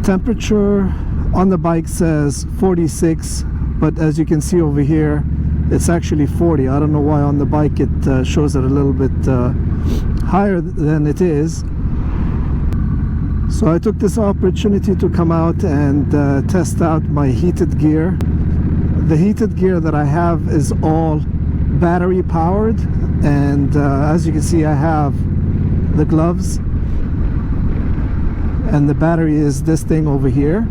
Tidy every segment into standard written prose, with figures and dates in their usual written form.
Temperature on the bike says 46, but as you can see over here, it's actually 40. I don't know why on the bike it shows it a little bit higher than it is. So I took this opportunity to come out and test out my heated gear. The heated gear that I have is all battery powered, and as you can see, I have the gloves, and the battery is this thing over here.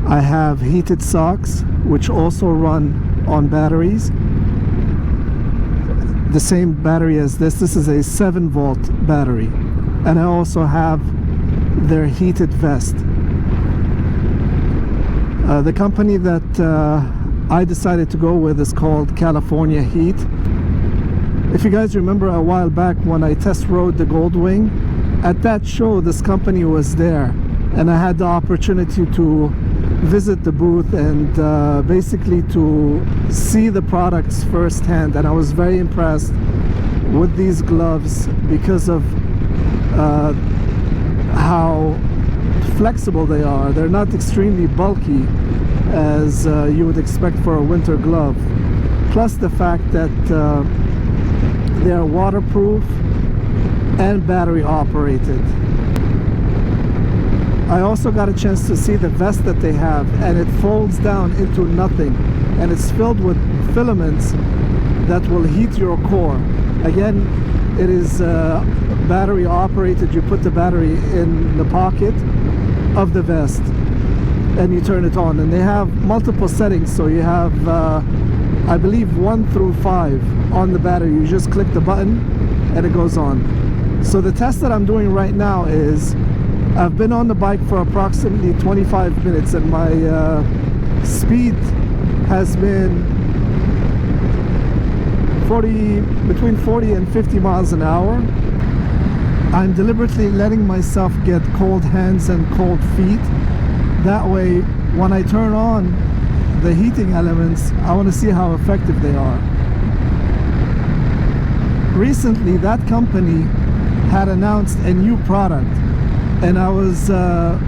I have heated socks, which also run on batteries. The same battery as this. This is a 7-volt battery. And I also have their heated vest. The company that I decided to go with is called California Heat. If you guys remember a while back when I test rode the Goldwing, at that show this company was there, and I had the opportunity to visit the booth and basically to see the products firsthand, and I was very impressed with these gloves because of how flexible they are. They're not extremely bulky as you would expect for a winter glove, plus the fact that they are waterproof and battery operated. I also got a chance to see the vest that they have, and it folds down into nothing, and it's filled with filaments that will heat your core. Again, it is battery operated. You put the battery in the pocket of the vest and you turn it on, and they have multiple settings. So you have I believe 1 through 5 on the battery. You just click the button and it goes on. So the test that I'm doing right now is I've been on the bike for approximately 25 minutes, and my speed has been between 40 and 50 miles an hour. I'm deliberately letting myself get cold hands and cold feet. That way, when I turn on the heating elements, I want to see how effective they are. Recently, that company had announced a new product, and I was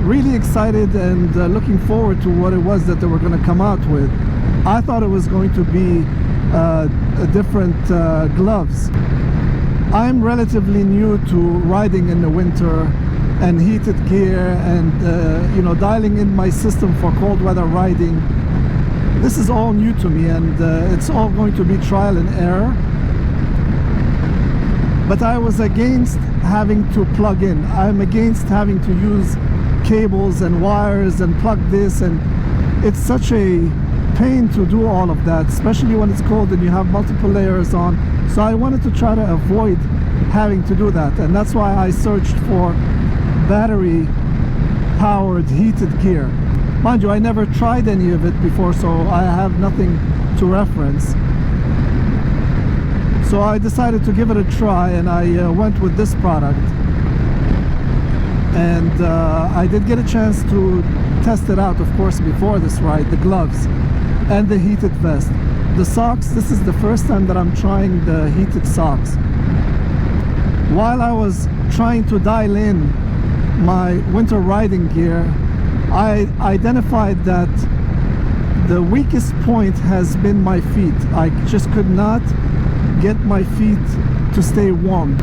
really excited and looking forward to what it was that they were going to come out with. I thought it was going to be different gloves. I'm relatively new to riding in the winter and heated gear, and you know, dialing in my system for cold weather riding. This is all new to me, and it's all going to be trial and error. But I was against having to plug in. I'm against having to use cables and wires and plug this, and it's such a pain to do all of that, especially when it's cold and you have multiple layers on. So I wanted to try to avoid having to do that, and that's why I searched for battery powered heated gear. Mind you, I never tried any of it before, so I have nothing to reference. So I decided to give it a try, and I went with this product. And I did get a chance to test it out, of course, before this ride, the gloves and the heated vest. The socks, this is the first time that I'm trying the heated socks. While I was trying to dial in my winter riding gear, I identified that the weakest point has been my feet. I just could not get my feet to stay warm.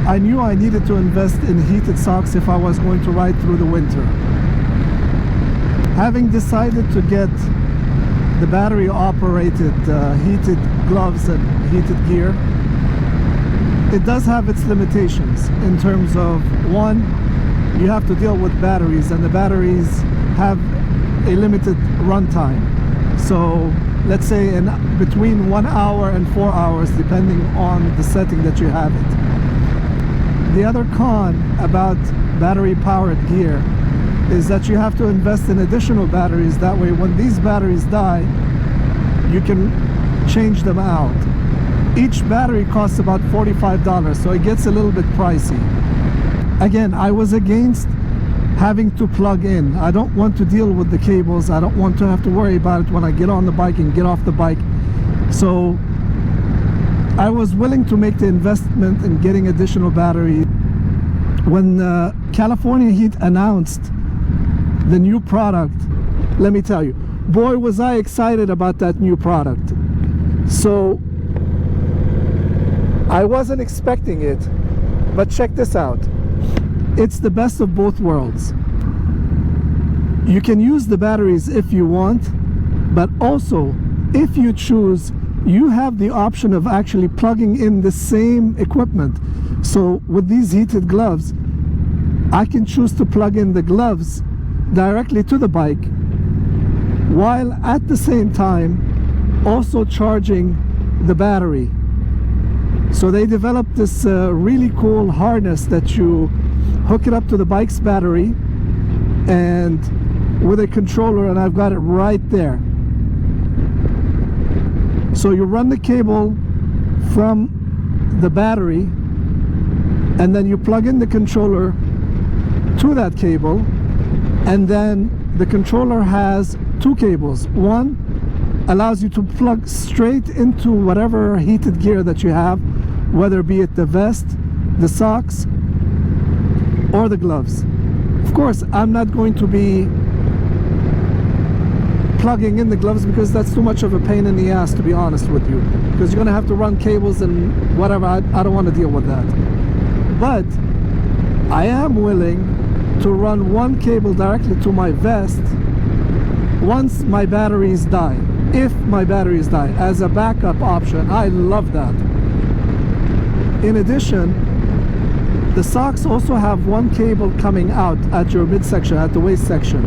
I knew I needed to invest in heated socks if I was going to ride through the winter. Having decided to get the battery operated heated gloves and heated gear, it does have its limitations in terms of, one, you have to deal with batteries, and the batteries have a limited runtime. So let's say in between 1 hour and 4 hours, depending on the setting that you have it. The other con about battery powered gear is that you have to invest in additional batteries. That way, when these batteries die, you can change them out. Each battery costs about $45, so it gets a little bit pricey. Again, I was against having to plug in. I don't want to deal with the cables. I don't want to have to worry about it when I get on the bike and get off the bike. So I was willing to make the investment in getting additional battery. When California Heat announced the new product, let me tell you, boy was I excited about that new product. So I wasn't expecting it, but check this out. It's the best of both worlds. You can use the batteries if you want, but also if you choose, you have the option of actually plugging in the same equipment. So with these heated gloves, I can choose to plug in the gloves directly to the bike, while at the same time also charging the battery. So they developed this really cool harness that you hook it up to the bike's battery and with a controller, and I've got it right there. So you run the cable from the battery and then you plug in the controller to that cable, and then the controller has two cables. One allows you to plug straight into whatever heated gear that you have, whether be it the vest, the socks, or the gloves. Of course, I'm not going to be plugging in the gloves because that's too much of a pain in the ass, to be honest with you, because you're going to have to run cables and whatever. I don't want to deal with that. But I am willing to run one cable directly to my vest once my batteries die, if my batteries die, as a backup option. I love that. In addition, the socks also have one cable coming out at your midsection, at the waist section,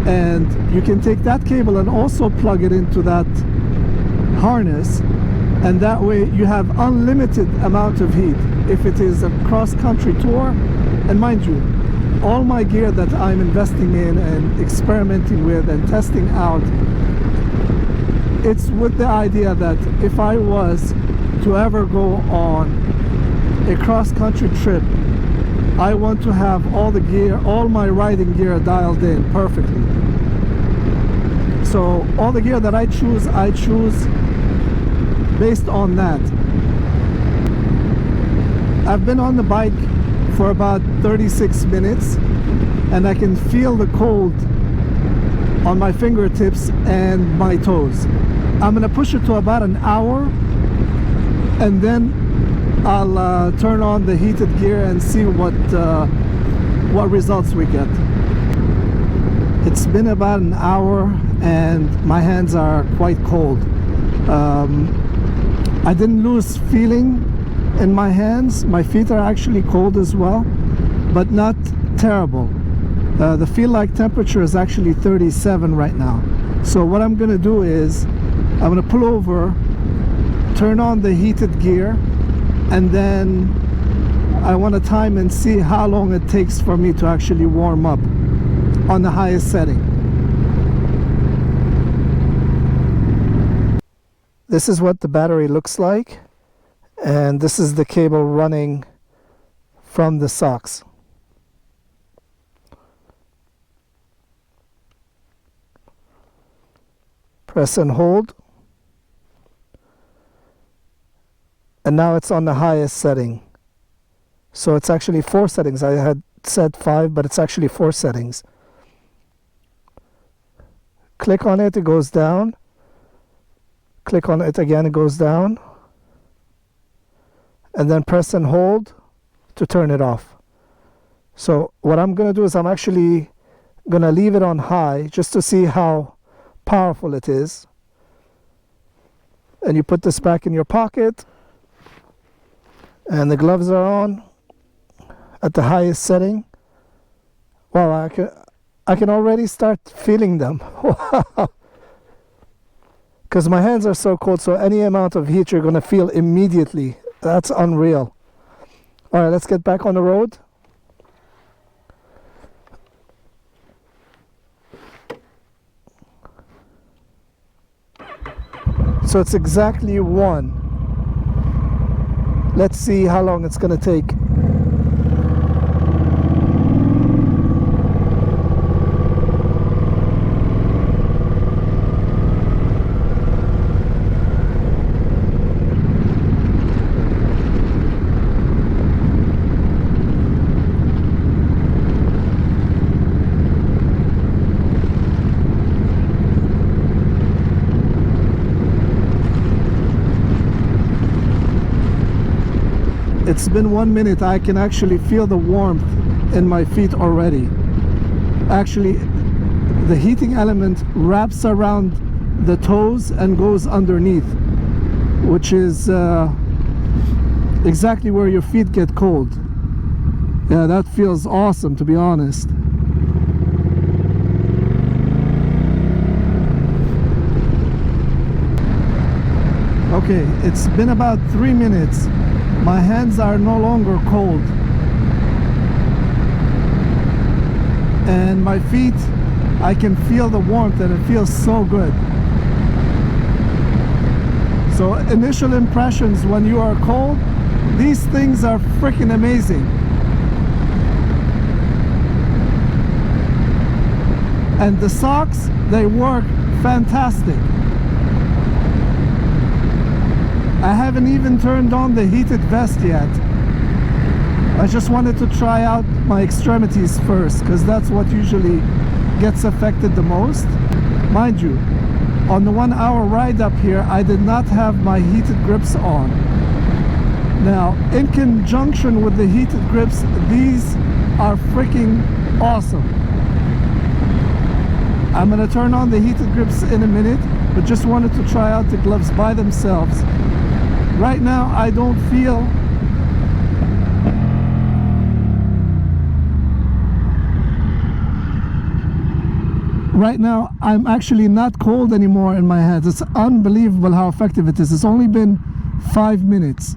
and you can take that cable and also plug it into that harness, and that way you have unlimited amount of heat if it is a cross-country tour. And mind you, all my gear that I'm investing in and experimenting with and testing out, it's with the idea that if I was to ever go on a cross-country trip, I want to have all the gear, all my riding gear dialed in perfectly. So all the gear that I choose based on that. I've been on the bike for about 36 minutes and I can feel the cold on my fingertips and my toes. I'm gonna push it to about an hour and then I'll turn on the heated gear and see what results we get. It's been about an hour and my hands are quite cold. I didn't lose feeling in my hands. My feet are actually cold as well, but not terrible. The feel like temperature is actually 37 right now. So what I'm gonna do is I'm gonna pull over, turn on the heated gear, and then I want to time and see how long it takes for me to actually warm up on the highest setting. This is what the battery looks like, and this is the cable running from the socks. Press and hold, and now it's on the highest setting. So it's actually 4 settings. I had said 5, but it's actually 4 settings. Click on it, it goes down. Click on it again, it goes down. And then press and hold to turn it off. So what I'm going to do is I'm actually going to leave it on high just to see how powerful it is. And you put this back in your pocket, and the gloves are on at the highest setting. Wow, I can already start feeling them. Because my hands are so cold, so any amount of heat you're going to feel immediately. That's unreal. All right, let's get back on the road. So it's exactly 1. Let's see how long it's going to take. It's been 1 minute. I can actually feel the warmth in my feet already. Actually, the heating element wraps around the toes and goes underneath, which is exactly where your feet get cold. Yeah, that feels awesome, to be honest. Okay, it's been about 3 minutes. My hands are no longer cold. And my feet, I can feel the warmth and it feels so good. So initial impressions when you are cold, these things are freaking amazing. And the socks, they work fantastic. I haven't even turned on the heated vest yet. I just wanted to try out my extremities first, because that's what usually gets affected the most. Mind you, on the 1 hour ride up here, I did not have my heated grips on. Now, in conjunction with the heated grips, these are freaking awesome. I'm gonna turn on the heated grips in a minute, but just wanted to try out the gloves by themselves. Right now, I don't feel right now, I'm actually not cold anymore in my hands. It's unbelievable how effective it is. It's only been 5 minutes.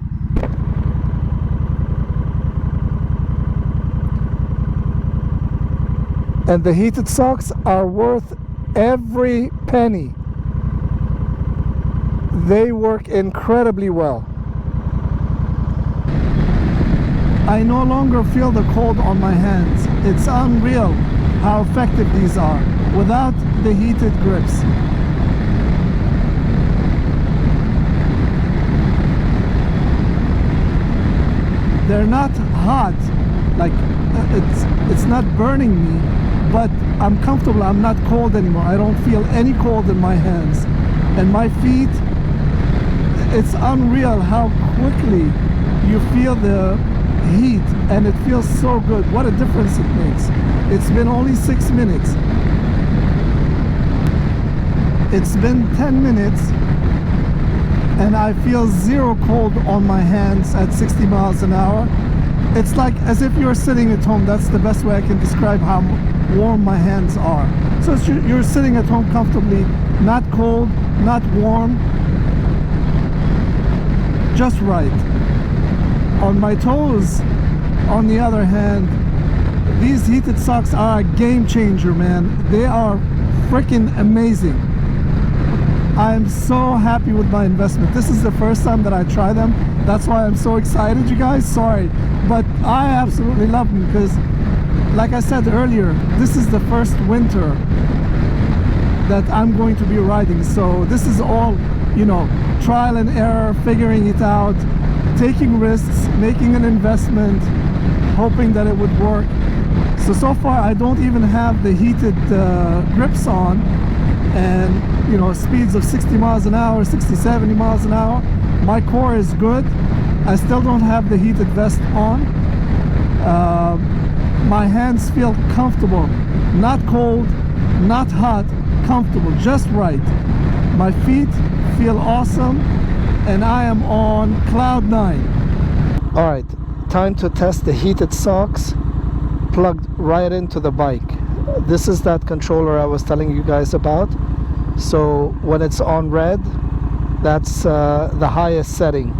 And the heated socks are worth every penny. They work incredibly well. I no longer feel the cold on my hands. It's unreal how effective these are without the heated grips. They're not hot, like it's not burning me, but I'm comfortable. I'm not cold anymore. I don't feel any cold in my hands. And my feet, it's unreal how quickly you feel the heat, and it feels so good. What a difference it makes. It's been only 6 minutes. It's been 10 minutes and I feel zero cold on my hands at 60 miles an hour. It's like as if you're sitting at home. That's the best way I can describe how warm my hands are. So you're sitting at home comfortably, not cold, not warm, just right. On my toes, on the other hand, these heated socks are a game changer, man. They are freaking amazing. I'm so happy with my investment. This is the first time that I try them. That's why I'm so excited, you guys. Sorry, but I absolutely love them because, like I said earlier, this is the first winter that I'm going to be riding. So this is all, you know, trial and error, figuring it out, taking risks, making an investment, hoping that it would work. So far I don't even have the heated grips on, and you know, speeds of 60 miles an hour, 60, 70 miles an hour. My core is good. I still don't have the heated vest on. My hands feel comfortable, not cold, not hot, comfortable, just right. My feet feel awesome, and I am on cloud 9. All right, time to test the heated socks plugged right into the bike. This is that controller I was telling you guys about. So when it's on red, that's the highest setting.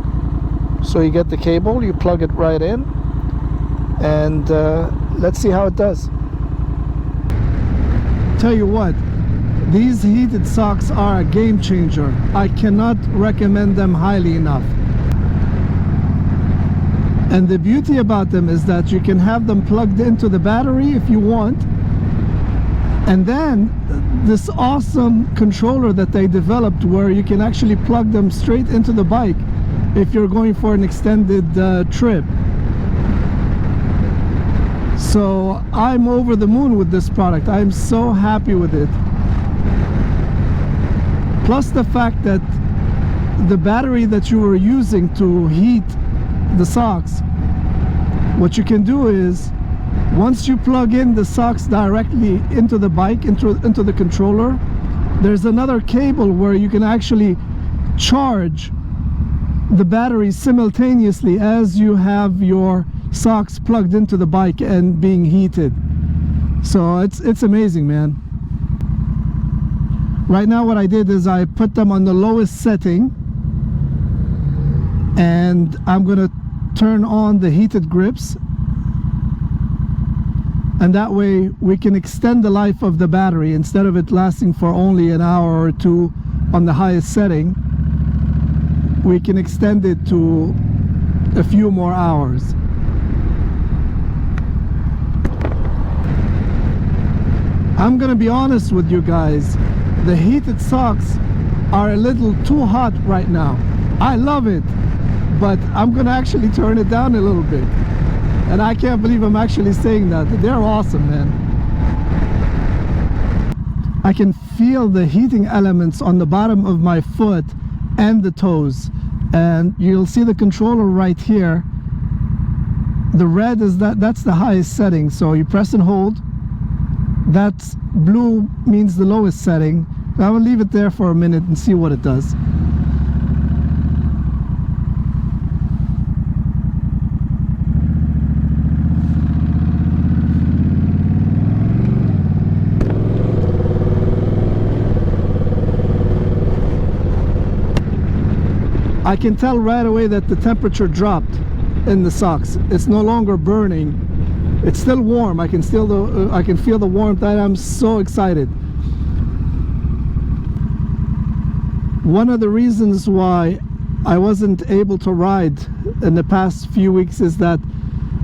So you get the cable, you plug it right in, and let's see how it does. Tell you what, these heated socks are a game changer. I cannot recommend them highly enough. And the beauty about them is that you can have them plugged into the battery if you want, and then this awesome controller that they developed where you can actually plug them straight into the bike if you're going for an extended trip. So I'm over the moon with this product. I'm so happy with it. Plus the fact that the battery that you were using to heat the socks, what you can do is, once you plug in the socks directly into the bike, into the controller, there's another cable where you can actually charge the battery simultaneously as you have your socks plugged into the bike and being heated. So it's amazing, man. Right now what I did is I put them on the lowest setting, and I'm gonna turn on the heated grips, and that way we can extend the life of the battery. Instead of it lasting for only an hour or two on the highest setting, we can extend it to a few more hours. I'm gonna be honest with you guys, the heated socks are a little too hot right now. I love it, but I'm gonna actually turn it down a little bit. And I can't believe I'm actually saying that. They're awesome, man. I can feel the heating elements on the bottom of my foot and the toes. And you'll see the controller right here. The red is that's the highest setting. So you press and hold. That's blue means the lowest setting. I will leave it there for a minute and see what it does. I can tell right away that the temperature dropped in the socks. It's no longer burning. It's still warm. I can feel the warmth, and I'm so excited. One of the reasons why I wasn't able to ride in the past few weeks is that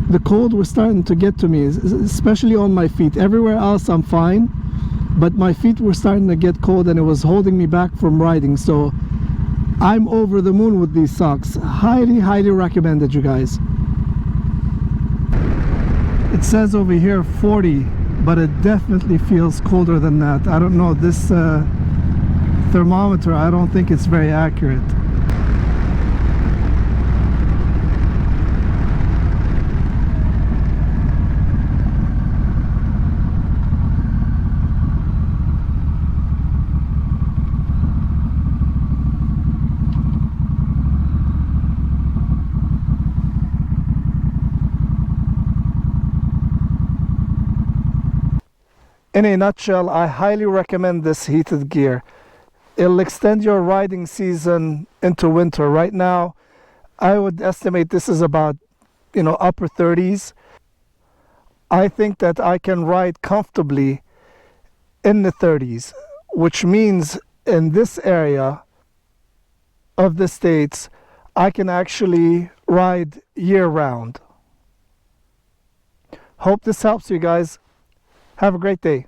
the cold was starting to get to me, especially on my feet. Everywhere else I'm fine, but my feet were starting to get cold and it was holding me back from riding. So I'm over the moon with these socks. Highly recommended, you guys. It says over here 40, but it definitely feels colder than that. I don't know, this thermometer, I don't think it's very accurate. In a nutshell, I highly recommend this heated gear. It'll extend your riding season into winter. Right now, I would estimate this is about, upper 30s. I think that I can ride comfortably in the 30s, which means in this area of the States, I can actually ride year-round. Hope this helps you guys. Have a great day.